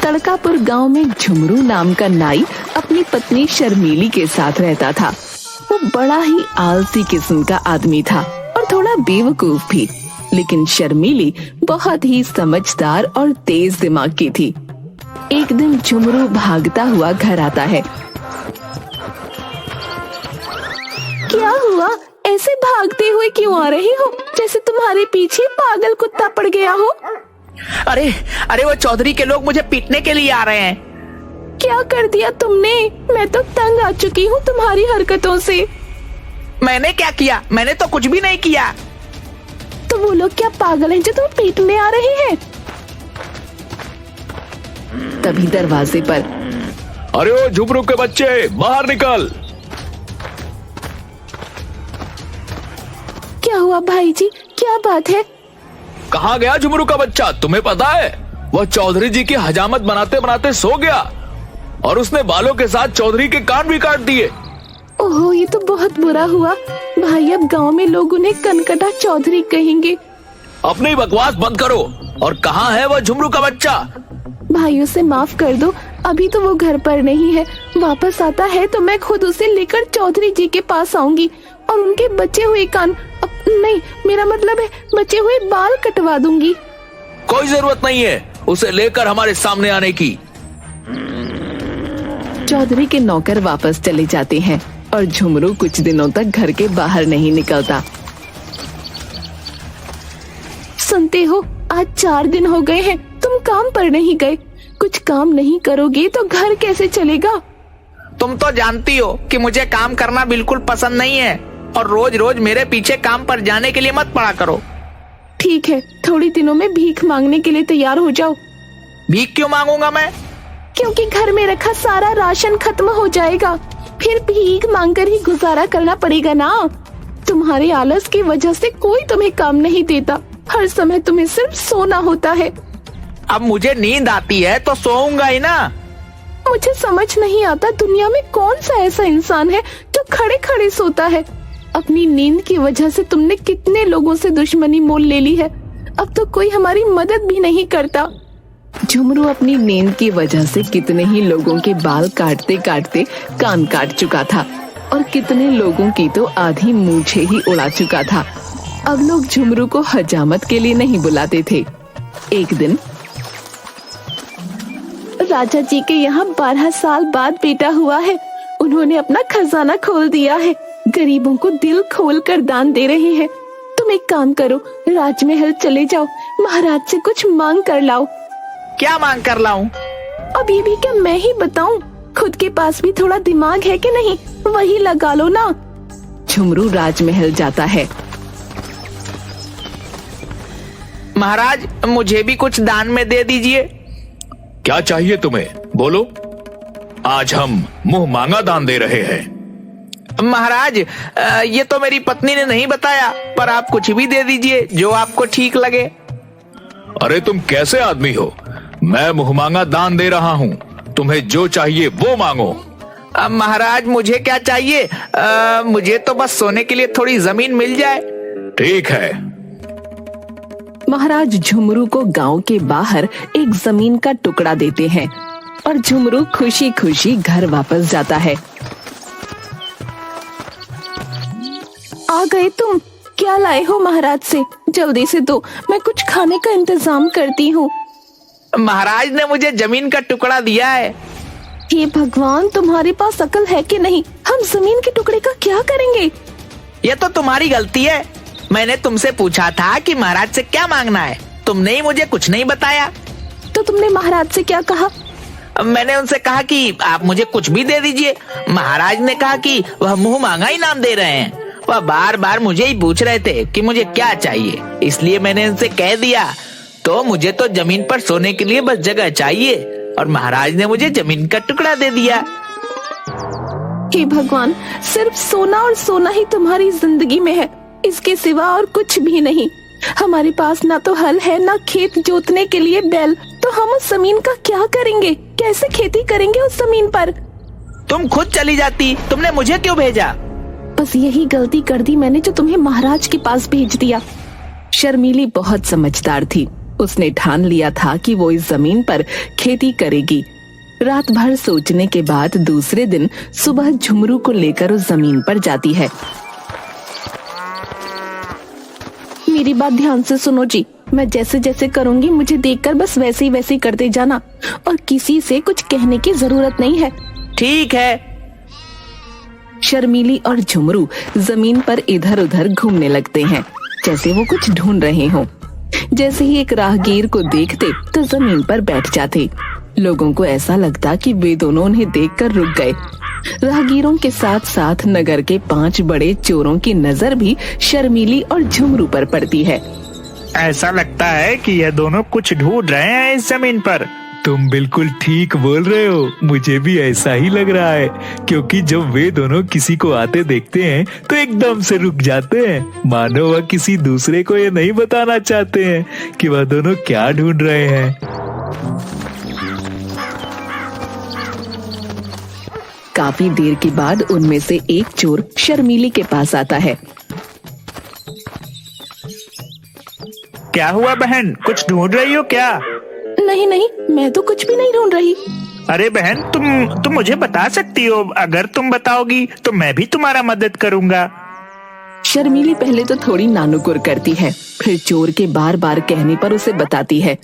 तड़कापुर गांव में झुमरू नाम का नाई अपनी पत्नी शर्मीली के साथ रहता था। वो बड़ा ही आलसी किस्म का आदमी था और थोड़ा बेवकूफ भी, लेकिन शर्मीली बहुत ही समझदार और तेज दिमाग की थी। एक दिन झुमरू भागता हुआ घर आता है। क्या हुआ? ऐसे भागते हुए क्यों आ रही हो, जैसे तुम्हारे पीछे पागल कुत्ता पड़ गया हो? अरे अरे वो चौधरी के लोग मुझे पीटने के लिए आ रहे हैं। क्या कर दिया तुमने? मैं तो तंग आ चुकी हूँ तुम्हारी हरकतों से। मैंने क्या किया? मैंने तो कुछ भी नहीं किया। तो वो लोग क्या पागल हैं जो तुम पीटने आ रहे हैं? तभी दरवाजे पर, अरे ओ झुमरू के बच्चे, बाहर निकल। क्या हुआ भाई जी, क्या बात है? कहाँ गया झुमरू का बच्चा? तुम्हें पता है वह चौधरी जी की हजामत बनाते बनाते सो गया और उसने बालों के साथ चौधरी के कान भी काट दिए। ओहो, ये तो बहुत बुरा हुआ भाई। अब गांव में लोग उन्हें कनकटा चौधरी कहेंगे। अपनी बकवास बंद करो। और कहाँ है वह झुमरू का बच्चा? भाई उसे माफ कर दो, अभी तो वो घर पर नहीं है। वापस आता है तो मैं खुद उसे लेकर चौधरी जी के पास आऊंगी और उनके बचे हुए कान, नहीं मेरा मतलब है बचे हुए बाल कटवा दूंगी। कोई जरूरत नहीं है उसे लेकर हमारे सामने आने की। चौधरी के नौकर वापस चले जाते हैं और झुमरू कुछ दिनों तक घर के बाहर नहीं निकलता। सुनते हो, आज 4 दिन हो गए हैं तुम काम पर नहीं गए। कुछ काम नहीं करोगे तो घर कैसे चलेगा? तुम तो जानती हो कि मुझे काम करना बिल्कुल पसंद नहीं है और रोज रोज मेरे पीछे काम पर जाने के लिए मत पड़ा करो। ठीक है, थोड़ी दिनों में भीख मांगने के लिए तैयार हो जाओ। भीख क्यों मांगूंगा मैं? क्योंकि घर में रखा सारा राशन खत्म हो जाएगा, फिर भीख मांगकर ही गुजारा करना पड़ेगा ना। तुम्हारे आलस की वजह से कोई तुम्हें काम नहीं देता, हर समय तुम्हें सिर्फ सोना होता है। अब मुझे नींद आती है तो सोऊंगा ही ना। मुझे समझ नहीं आता दुनिया में कौन सा ऐसा इंसान है जो खड़े खड़े सोता है। अपनी नींद की वजह से तुमने कितने लोगों से दुश्मनी मोल ले ली है, अब तो कोई हमारी मदद भी नहीं करता। झुमरू अपनी नींद की वजह से कितने ही लोगों के बाल काटते काटते कान काट चुका था और कितने लोगों की तो आधी मूछें ही उड़ा चुका था। अब लोग झुमरू को हजामत के लिए नहीं बुलाते थे। एक दिन राजा जी के यहाँ 12 साल बाद बेटा हुआ है। उन्होंने अपना खजाना खोल दिया है, गरीबों को दिल खोल कर दान दे रहे हैं। तुम एक काम करो, राजमहल चले जाओ, महाराज से कुछ मांग कर लाओ। क्या मांग कर लाऊं? अब ये भी क्या मैं ही बताऊं? खुद के पास भी थोड़ा दिमाग है कि नहीं, वही लगा लो ना। झुमरू राजमहल जाता है। महाराज, मुझे भी कुछ दान में दे दीजिए। क्या चाहिए तुम्हें, बोलो। आज हम मुंह मांगा दान दे रहे हैं। महाराज, ये तो मेरी पत्नी ने नहीं बताया, पर आप कुछ भी दे दीजिए जो आपको ठीक लगे। अरे तुम कैसे आदमी हो, मैं मुंह मांगा दान दे रहा हूँ, तुम्हें जो चाहिए वो मांगो। महाराज, मुझे क्या चाहिए? मुझे तो बस सोने के लिए थोड़ी जमीन मिल जाए। ठीक है। महाराज झुमरू को गांव के बाहर एक जमीन का टुकड़ा देते हैं और झुमरू खुशी खुशी घर वापस जाता है। आ गए तुम? क्या लाए हो महाराज से? जल्दी से दो, मैं कुछ खाने का इंतजाम करती हूँ। महाराज ने मुझे जमीन का टुकड़ा दिया है। हे भगवान, तुम्हारे पास अकल है कि नहीं? हम जमीन के टुकड़े का क्या करेंगे? ये तो तुम्हारी गलती है। मैंने तुमसे पूछा था कि महाराज से क्या मांगना है, तुमने ही मुझे कुछ नहीं बताया। तो तुमने महाराज से क्या कहा? मैंने उनसे कहा कि आप मुझे कुछ भी दे दीजिए। महाराज ने कहा कि वह मुंह मांगा इनाम दे रहे हैं। वह बार बार मुझे ही पूछ रहे थे कि मुझे क्या चाहिए, इसलिए मैंने उनसे कह दिया तो मुझे तो जमीन पर सोने के लिए बस जगह चाहिए और महाराज ने मुझे जमीन का टुकड़ा दे दिया। हे भगवान, सिर्फ सोना और सोना ही तुम्हारी जिंदगी में है, इसके सिवा और कुछ भी नहीं। हमारे पास ना तो हल है ना खेत जोतने के लिए बैल, तो हम उस जमीन का क्या करेंगे? कैसे खेती करेंगे उस जमीन पर? तुम खुद चली जाती, तुमने मुझे क्यों भेजा? बस यही गलती कर दी मैंने जो तुम्हें महाराज के पास भेज दिया। शर्मीली बहुत समझदार थी, उसने ठान लिया था कि वो इस जमीन पर खेती करेगी। रात भर सोचने के बाद दूसरे दिन सुबह झुमरू को लेकर उस जमीन पर जाती है। मेरी बात ध्यान से सुनो जी, मैं जैसे जैसे करूंगी मुझे देखकर बस वैसे ही करते जाना और किसी से कुछ कहने की जरूरत नहीं है। ठीक है। शर्मीली और झुमरू जमीन पर इधर उधर घूमने लगते हैं जैसे वो कुछ ढूंढ रहे हों। जैसे ही एक राहगीर को देखते तो जमीन पर बैठ जाते। लोगों को ऐसा लगता कि वे दोनों उन्हें देखकर रुक गए। राहगीरों के साथ साथ नगर के 5 बड़े चोरों की नजर भी शर्मीली और झुमरू पर पड़ती है। ऐसा लगता है कि यह दोनों कुछ ढूंढ रहे हैं इस जमीन पर। तुम बिल्कुल ठीक बोल रहे हो, मुझे भी ऐसा ही लग रहा है, क्योंकि जब वे दोनों किसी को आते देखते हैं तो एकदम से रुक जाते हैं, मानो वह किसी दूसरे को ये नहीं बताना चाहते हैं कि वह दोनों क्या ढूंढ रहे हैं। काफी देर के बाद उनमें से एक चोर शर्मीली के पास आता है। क्या हुआ बहन, कुछ ढूंढ रही हो क्या? नहीं नहीं, मैं तो कुछ भी नहीं ढूंढ रही। अरे बहन, तुम मुझे बता सकती हो। अगर तुम बताओगी तो मैं भी तुम्हारा मदद करूंगा। शर्मीली पहले तो थोड़ी नानुकुर करती है, फिर चोर के बार बार कहने पर उसे बताती है।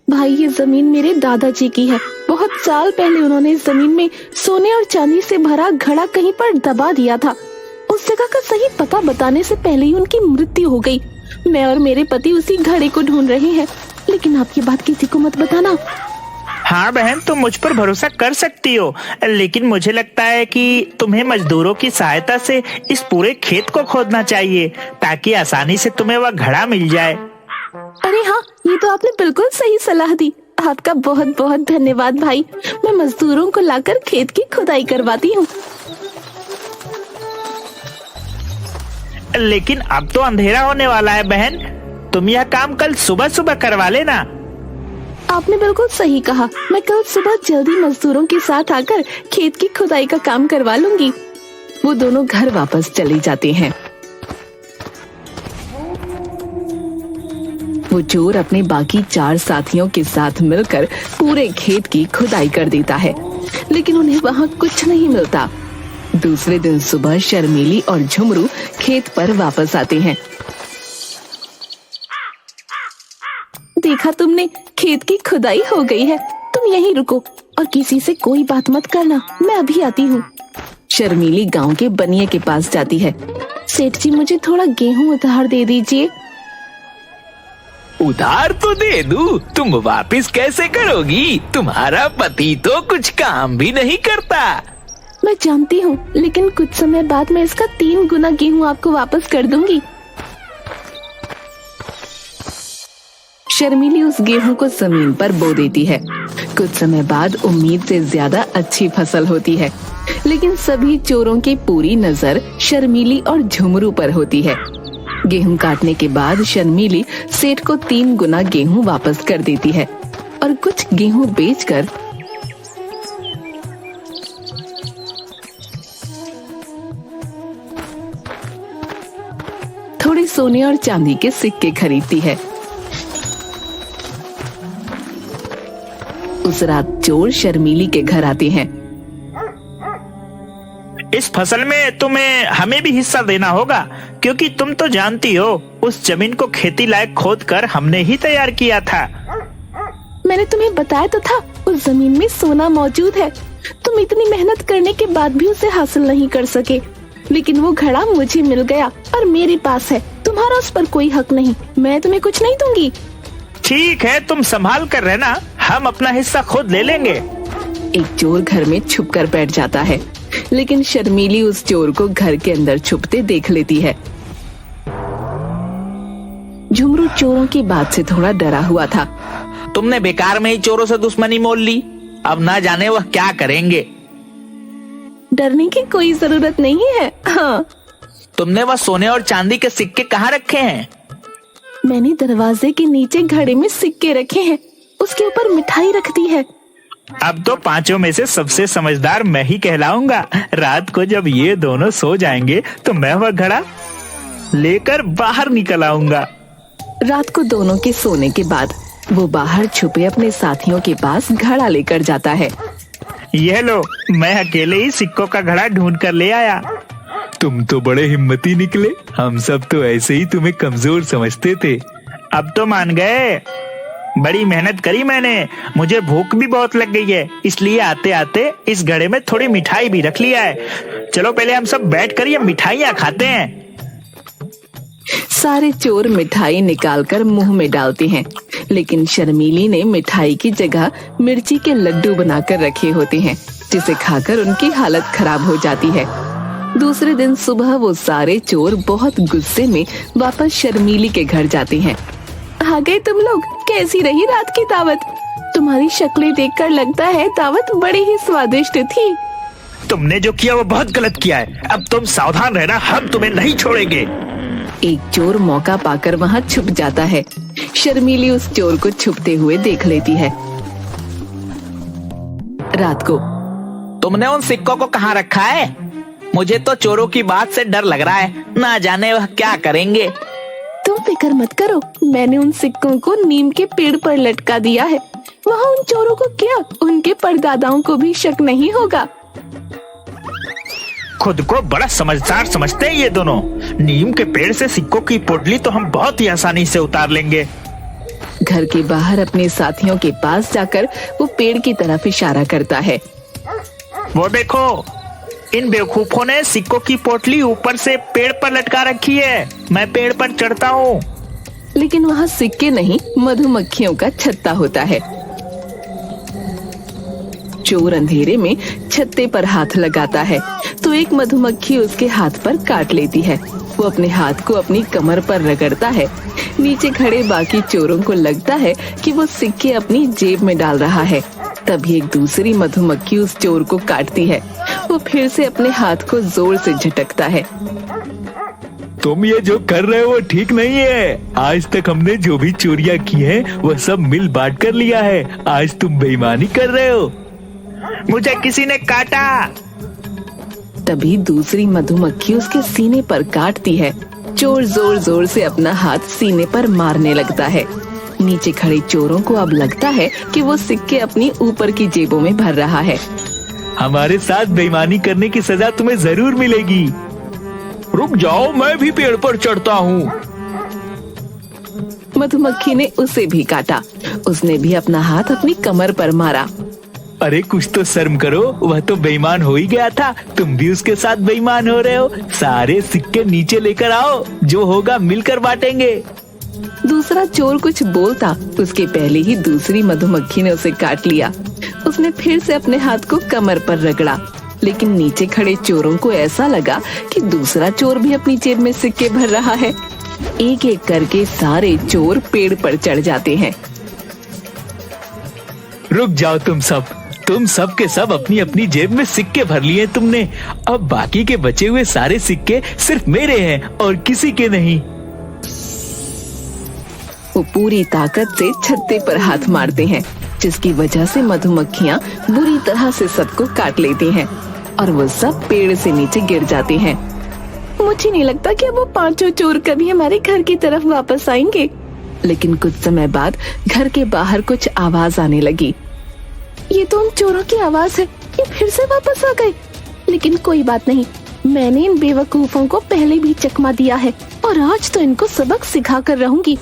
भाई, ये जमीन मेरे दादाजी की है। बहुत साल पहले उन्होंने इस जमीन में सोने और चांदी से भरा घड़ा कहीं पर दबा दिया था। उस जगह का सही पता बताने से पहले ही उनकी मृत्यु हो गई। मैं और मेरे पति उसी घड़े को ढूंढ रहे हैं, लेकिन आपकी बात किसी को मत बताना। हाँ बहन, तुम मुझ पर भरोसा कर सकती हो, लेकिन मुझे लगता है कि तुम्हें मजदूरों की सहायता से इस पूरे खेत को खोदना चाहिए ताकि आसानी से तुम्हें वह घड़ा मिल जाए। अरे हाँ, ये तो आपने बिल्कुल सही सलाह दी। आपका बहुत बहुत धन्यवाद भाई। मैं मजदूरों को लाकर खेत की खुदाई करवाती हूँ। लेकिन अब तो अंधेरा होने वाला है बहन, तुम यह काम कल सुबह सुबह करवा लेना। आपने बिल्कुल सही कहा, मैं कल सुबह जल्दी मजदूरों के साथ आकर खेत की खुदाई का काम करवा लूंगी। वो दोनों घर वापस चले जाते हैं। वो चोर अपने बाकी 4 साथियों के साथ मिलकर पूरे खेत की खुदाई कर देता है, लेकिन उन्हें वहाँ कुछ नहीं मिलता। दूसरे दिन सुबह शर्मीली और झुमरू खेत पर वापस आते हैं। देखा तुमने, खेत की खुदाई हो गई है। तुम यहीं रुको और किसी से कोई बात मत करना, मैं अभी आती हूँ। शर्मीली गांव के बनिए के पास जाती है। सेठ जी, मुझे थोड़ा गेहूं उधार दे दीजिए। उधार तो दे दूं, तुम वापिस कैसे करोगी? तुम्हारा पति तो कुछ काम भी नहीं करता। मैं जानती हूँ, लेकिन कुछ समय बाद मैं इसका 3 गुना गेहूं आपको वापस कर दूंगी। शर्मीली उस गेहूं को जमीन पर बो देती है। कुछ समय बाद उम्मीद से ज्यादा अच्छी फसल होती है, लेकिन सभी चोरों की पूरी नजर शर्मीली और झुमरू पर होती है। गेहूं काटने के बाद शर्मीली सेठ को 3 गुना गेहूं वापस कर देती है और कुछ गेहूं बेचकर थोड़े सोने और चांदी के सिक्के खरीदती है। उस रात चोर शर्मीली के घर आते हैं। इस फसल में तुम्हें हमें भी हिस्सा देना होगा, क्योंकि तुम तो जानती हो उस जमीन को खेती लायक खोदकर हमने ही तैयार किया था। मैंने तुम्हें बताया तो था, उस जमीन में सोना मौजूद है। तुम इतनी मेहनत करने के बाद भी उसे हासिल नहीं कर सके, लेकिन वो घड़ा मुझे मिल गया और मेरे पास है। तुम्हारा उस पर कोई हक नहीं। मैं तुम्हें कुछ नहीं दूंगी। ठीक है, तुम संभाल कर रहना, हम अपना हिस्सा खुद ले लेंगे। एक चोर घर में छुप कर बैठ जाता है, लेकिन शर्मीली उस चोर को घर के अंदर छुपते देख लेती है। झुमरू चोरों की बात से थोड़ा डरा हुआ था। तुमने बेकार में ही चोरों से दुश्मनी मोल ली, अब ना जाने वह क्या करेंगे। डरने की कोई जरूरत नहीं है। हाँ, तुमने वह सोने और चांदी के सिक्के कहाँ रखे हैं? मैंने दरवाजे के नीचे घड़े में सिक्के रखे हैं, उसके ऊपर मिठाई रख दी है। अब तो 5 में से सबसे समझदार मैं ही कहलाऊंगा। रात को जब ये दोनों सो जाएंगे तो मैं वह घड़ा लेकर बाहर निकल आऊंगा। रात को दोनों के सोने के बाद वो बाहर छुपे अपने साथियों के पास घड़ा लेकर जाता है। यह लो, मैं अकेले ही सिक्कों का घड़ा ढूंढ कर ले आया। तुम तो बड़े हिम्मती निकले, हम सब तो ऐसे ही तुम्हें कमजोर समझते थे। अब तो मान गए। बड़ी मेहनत करी मैंने, मुझे भूख भी बहुत लग गई है, इसलिए आते आते इस घड़े में थोड़ी मिठाई भी रख लिया है। चलो पहले हम सब बैठकर ये मिठाइयाँ खाते हैं। सारे चोर मिठाई निकालकर मुंह में डालते हैं, लेकिन शर्मीली ने मिठाई की जगह मिर्ची के लड्डू बनाकर रखे होते हैं, जिसे खाकर उनकी हालत खराब हो जाती है। दूसरे दिन सुबह वो सारे चोर बहुत गुस्से में वापस शर्मीली के घर जाते हैं। आ गए तुम लोग, कैसी रही रात की दावत? तुम्हारी शक्लें देखकर लगता है दावत बड़ी ही स्वादिष्ट थी। तुमने जो किया वो बहुत गलत किया है, अब तुम सावधान रहना, हम तुम्हें नहीं छोड़ेंगे। एक चोर मौका पाकर वहाँ छुप जाता है। शर्मीली उस चोर को छुपते हुए देख लेती है। रात को तुमने उन सिक्कों को कहाँ रखा है? मुझे तो चोरों की बात से डर लग रहा है, ना जाने वह क्या करेंगे। तुम फिक्र मत करो, मैंने उन सिक्कों को नीम के पेड़ पर लटका दिया है। वहाँ उन चोरों को क्या, उनके परदादाओं को भी शक नहीं होगा। खुद को बड़ा समझदार समझते हैं ये दोनों। नीम के पेड़ से सिक्कों की पोटली तो हम बहुत ही आसानी से उतार लेंगे। घर के बाहर अपने साथियों के पास जाकर वो पेड़ की तरफ इशारा करता है। वो देखो, इन बेवकूफों ने सिक्कों की पोटली ऊपर से पेड़ पर लटका रखी है। मैं पेड़ पर चढ़ता हूँ। लेकिन वहाँ सिक्के नहीं, मधुमक्खियों का छत्ता होता है। चोर अंधेरे में छत्ते पर हाथ लगाता है तो एक मधुमक्खी उसके हाथ पर काट लेती है। वो अपने हाथ को अपनी कमर पर रगड़ता है। नीचे खड़े बाकी चोरों को लगता है कि वो सिक्के अपनी जेब में डाल रहा है। तभी एक दूसरी मधुमक्खी उस चोर को काटती है। वो फिर से अपने हाथ को जोर से झटकता है। तुम ये जो कर रहे हो वो ठीक नहीं है। आज तक हमने जो भी चोरियां की हैं, वह सब मिल बांट कर लिया है। आज तुम बेईमानी कर रहे हो। मुझे किसी ने काटा। तभी दूसरी मधुमक्खी उसके सीने पर काटती है। चोर जोर जोर से अपना हाथ सीने पर मारने लगता है। नीचे खड़े चोरों को अब लगता है कि वो सिक्के अपनी ऊपर की जेबों में भर रहा है। हमारे साथ बेईमानी करने की सजा तुम्हें जरूर मिलेगी। रुक जाओ, मैं भी पेड़ पर चढ़ता हूँ। मधुमक्खी ने उसे भी काटा। उसने भी अपना हाथ अपनी कमर पर मारा। अरे कुछ तो शर्म करो, वह तो बेईमान हो ही गया था, तुम भी उसके साथ बेईमान हो रहे हो। सारे सिक्के नीचे लेकर आओ, जो होगा मिलकर बांटेंगे। दूसरा चोर कुछ बोलता, उसके पहले ही दूसरी मधुमक्खी ने उसे काट लिया। उसने फिर से अपने हाथ को कमर पर रगड़ा, लेकिन नीचे खड़े चोरों को ऐसा लगा कि दूसरा चोर भी अपनी जेब में सिक्के भर रहा है। एक एक करके सारे चोर पेड़ पर चढ़ जाते हैं। रुक जाओ तुम सब के सब अपनी अपनी जेब में सिक्के भर लिए तुमने। अब बाकी के बचे हुए सारे सिक्के सिर्फ मेरे हैं और किसी के नहीं। वो पूरी ताकत से छत्ते पर हाथ मारते हैं, जिसकी वजह से मधुमक्खियाँ बुरी तरह से सबको काट लेती हैं और वो सब पेड़ से नीचे गिर जाते हैं। मुझे नहीं लगता कि अब वो पांचों चोर कभी हमारे घर की तरफ वापस आएंगे। लेकिन कुछ समय बाद घर के बाहर कुछ आवाज आने लगी। ये तो उन चोरों की आवाज है, ये फिर से वापस आ गए। लेकिन कोई बात नहीं, मैंने इन बेवकूफों को पहले भी चकमा दिया है और आज तो इनको सबक सिखा कर रहूंगी।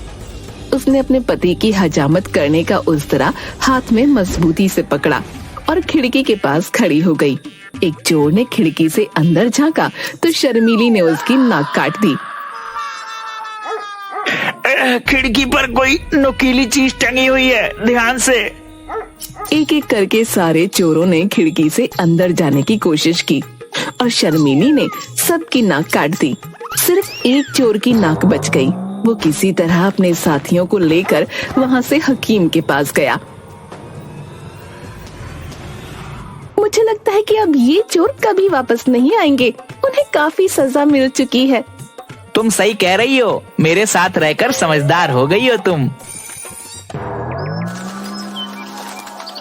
उसने अपने पति की हजामत करने का उस्तरा हाथ में मजबूती से पकड़ा और खिड़की के पास खड़ी हो गई। एक चोर ने खिड़की से अंदर झांका तो शर्मीली ने उसकी नाक काट दी। खिड़की पर कोई नुकीली चीज टंगी हुई है, ध्यान से। एक एक करके सारे चोरों ने खिड़की से अंदर जाने की कोशिश की और शर्मीली ने सबकी नाक काट दी। सिर्फ एक चोर की नाक बच गई। वो किसी तरह अपने साथियों को लेकर वहाँ से हकीम के पास गया। मुझे लगता है कि अब ये चोर कभी वापस नहीं आएंगे, उन्हें काफी सजा मिल चुकी है। तुम सही कह रही हो, मेरे साथ रहकर समझदार हो गई हो तुम।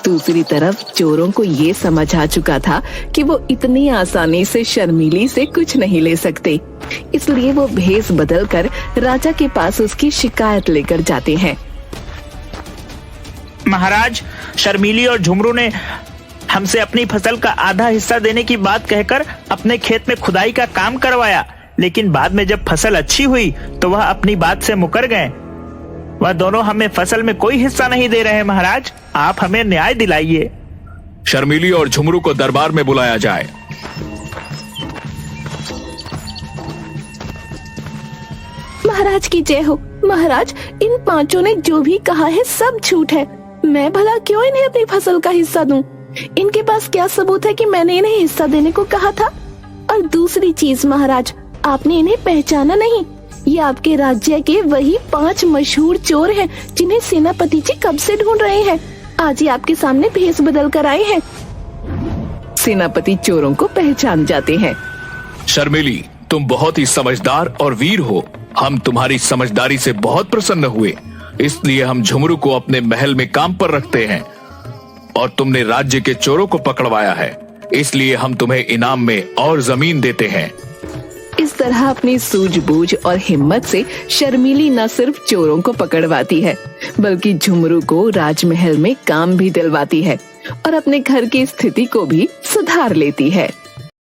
दूसरी तरफ चोरों को ये समझ आ चुका था कि वो इतनी आसानी से शर्मीली से कुछ नहीं ले सकते, इसलिए वो भेष बदलकर राजा के पास उसकी शिकायत लेकर जाते हैं। महाराज, शर्मीली और झुमरू ने हमसे अपनी फसल का आधा हिस्सा देने की बात कहकर अपने खेत में खुदाई का काम करवाया, लेकिन बाद में जब फसल अच्छी हुई तो वह अपनी बात से मुकर गए। वह दोनों हमें फसल में कोई हिस्सा नहीं दे रहे। महाराज, आप हमें न्याय दिलाइए। शर्मीली और झुमरू को दरबार में बुलाया जाए। महाराज की जय हो। महाराज, इन पांचों ने जो भी कहा है सब झूठ है। मैं भला क्यों इन्हें अपनी फसल का हिस्सा दूं? इनके पास क्या सबूत है कि मैंने इन्हें हिस्सा देने को कहा था? और दूसरी चीज महाराज, आपने इन्हें पहचाना नहीं। ये आपके राज्य के वही 5 मशहूर चोर हैं जिन्हें सेनापति जी कब से ढूंढ रहे हैं। आज ही आपके सामने भेष बदल कर आए हैं। सेनापति चोरों को पहचान जाते हैं। शर्मीली, तुम बहुत ही समझदार और वीर हो। हम तुम्हारी समझदारी से बहुत प्रसन्न हुए, इसलिए हम झुमरू को अपने महल में काम पर रखते हैं। और तुमने राज्य के चोरों को पकड़वाया है, इसलिए हम तुम्हें इनाम में और जमीन देते हैं। इस तरह अपनी सूझबूझ और हिम्मत से शर्मीली न सिर्फ चोरों को पकड़वाती है, बल्कि झुमरू को राजमहल में काम भी दिलवाती है और अपने घर की स्थिति को भी सुधार लेती है।